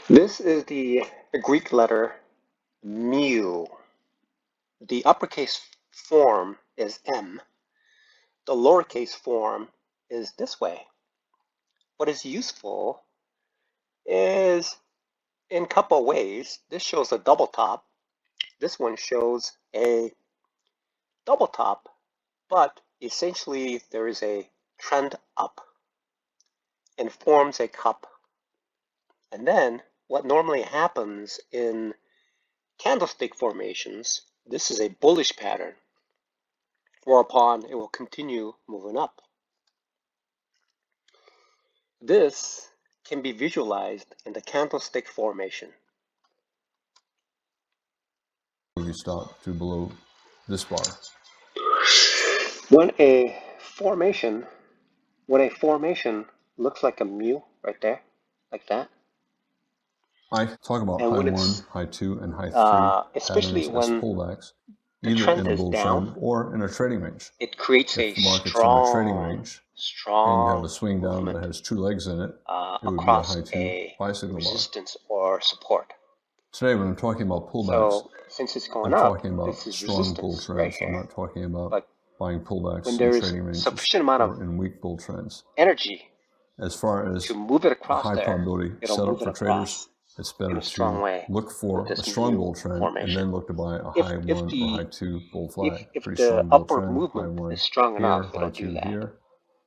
This is the Greek letter mu. The uppercase form is M. The lowercase form is this way. What is useful is in a couple of ways. This shows a double top. This one shows a double top, but essentially there is a trend up and forms a cup. And then what normally happens in candlestick formations, this is a bullish pattern, whereupon it will continue moving up. This can be visualized in the candlestick formation. You stop to below this bar. When a formation looks like a mu right there, like that. I talk about And high when 1, it's, high 2, and high 3 especially patterns as when pullbacks, the either trend in a is bull down, trend or in a trading range. it creates a If the market's in a trading strong range and you have a swing down movement that has 2 legs in it, it would be a across high 2 a buy signal bar. resistance or support. Today, when I'm talking about pullbacks, So since it's going I'm up, talking about this is strong bull resistance trends. right here. I'm not talking about But buying pullbacks when in there is trading ranges sufficient amount of or in weak bull trends. energy As far as to move it a across high there, probability it'll setup move it for traders, across it's in better a strong to way look with for a this strong mu bull trend and formation. then look to buy a If high 1 or high 2 bull flag. if Pretty the strong bull upward trend, high movement 1 is strong here, enough, high it'll do 2 that. here.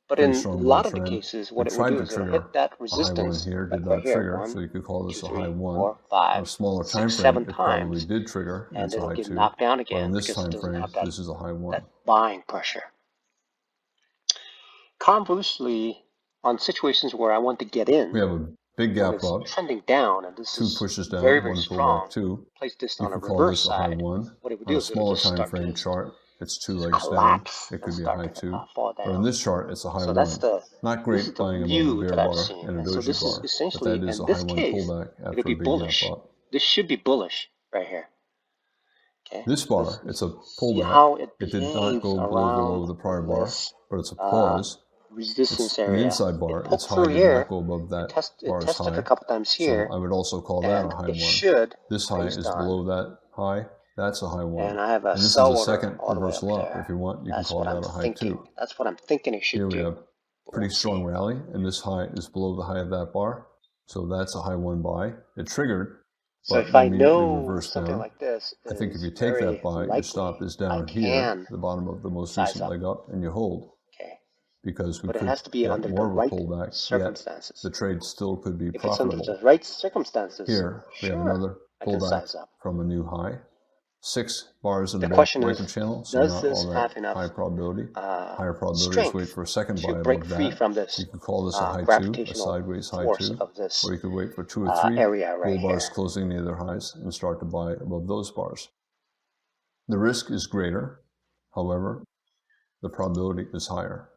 But Pretty in a strong bull lot of the trend. cases, We what it will tried do to is it'll trigger hit that a high 1 resistance, here, like did right not here, trigger, 1, so you could call 2, this a 3, high 1. 4, On 5, a smaller time 6, frame, 7 it probably times, did trigger, and and it's a it'll high get 2. knocked down But again on this because it time doesn't frame, have that this is a high 1. buying pressure. Conversely, on situations where I want to get in, We have a big when gap it's up, trending down, and this 2 is pushes down, very, very 1 strong, pullback, 2. place this You on a could call reverse this a high side, 1. what it would On do a is it'll smaller just time start frame to chart, it's 2 just legs down. collapse It and could be a start high to 2. fall But on down. this chart, it's a high So 1. that's Not this is great the buying above a mu bear that I've bar seen. and a And so doji this is bar. But essentially, that is in a this high 1 case, pullback it'll after be a big bullish. gap up. This should be bullish right here. Okay. This bar, it's a See pullback. how it It did not behaves go below around the prior bar, this but it's a pause. resistance It's an area. inside bar. It Its poked high through did not here. go above that It bar's tested a high. couple times So here, I would also call that a and high it 1. should, This high based is on, below that high. That's a high 1. and I have a And this is sell a order second all the way up reversal up. there. If you want, you can That's call what I'm that a high thinking. 2. That's what I'm thinking it should Here we do. have pretty strong rally, and this high is below the high of that bar. So that's a high 1 buy. It triggered, So but if I immediately know reversed something down. like this I think if is you take very that buy, your likely, stop is I down here, can the bottom of the most size recent up. leg up, and you hold. Okay. Because we But it could has to be get under the more of a right pullback, yet circumstances. the trade still could be If it's under profitable. the right circumstances, Here, we have sure, another I can pullback size up. from a new high. 6 bars in The the bear question market is, channel, so does not this all have that enough high probability. Higher probability is wait strength for a second to buy break above free that. from this You could call this a high 2, a gravitational sideways high force 2, of this or you could wait for 2 or 3 area right bull bars here? closing near their highs and start to buy above those bars. The risk is greater, however, the probability is higher.